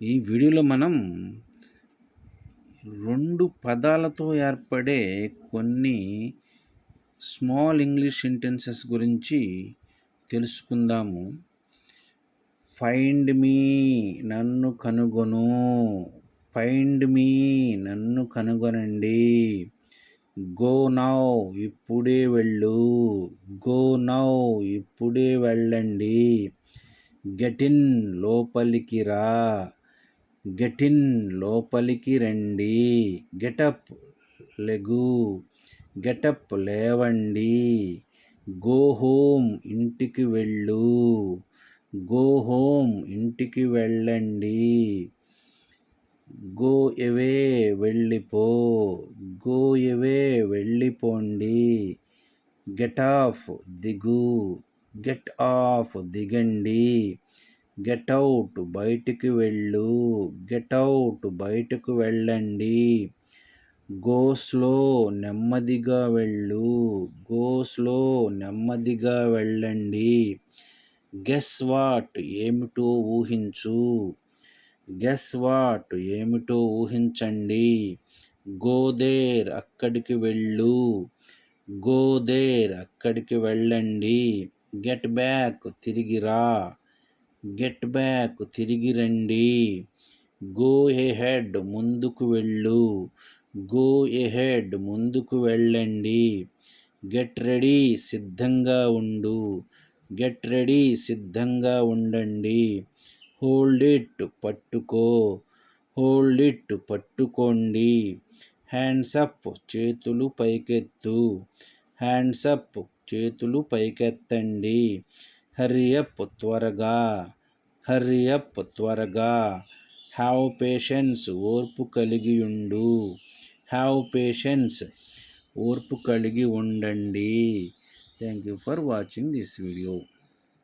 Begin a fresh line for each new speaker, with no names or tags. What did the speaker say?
ఈ వీడియోలో మనం 2 పదాలతో ఏర్పడే కొన్ని స్మాల్ ఇంగ్లీష్ సెంటెన్సెస్ గురించి తెలుసుకుందాము. ఫైండ్ మీ నన్ను కనుగొను. ఫైండ్ మీ నన్ను కనుగొనండి. గో నౌ ఇప్పుడే వెళ్ళు. గో నౌ ఇప్పుడే వెళ్ళండి. గెట్ ఇన్ లోపలికి రా. గెట్ ఇన్ లోపలికి రండి. గెటప్ లెగు. గెటప్ లేవండి. గో హోమ్ ఇంటికి వెళ్ళు. గో హోమ్ ఇంటికి వెళ్ళండి. గో ఎవే వెళ్ళిపో. గో ఎవే వెళ్ళిపోండి. గెట్ ఆఫ్ దిగు. గెట్ ఆఫ్ దిగండి. గెట్ అవుట్ బయటికి వెళ్ళు. గెట్ అవుట్ బయటకు వెళ్ళండి. గో స్లో నెమ్మదిగా వెళ్ళు. గో స్లో నెమ్మదిగా వెళ్ళండి. గెస్ వాట్ ఏమిటో ఊహించు. గెస్ వాట్ ఏమిటో ఊహించండి. గో దేర్ అక్కడికి వెళ్ళు. గో దేర్ అక్కడికి వెళ్ళండి. గెట్ బ్యాక్ తిరిగి రా. గెట్ బ్యాక్ తిరిగి రండి. గో ఎహెడ్ ముందుకు వెళ్ళు. గో ఎహెడ్ ముందుకు వెళ్ళండి. గెట్ రెడీ సిద్ధంగా ఉండు. గెట్ రెడీ సిద్ధంగా ఉండండి. హోల్డ్ ఇట్ పట్టుకో. హోల్డ్ ఇట్ పట్టుకోండి. హ్యాండ్స్ అప్ చేతులు పైకెత్తు. హ్యాండ్స్ అప్ చేతులు పైకెత్తండి. హర్రీ అప్ త్వరగా. హర్రీ అప్ త్వరగా. హ్యావ్ పేషెన్స్ ఓర్పు కలిగి ఉండు. హ్యావ్ పేషెన్స్ ఓర్పు కలిగి ఉండండి. Thank you for watching this video.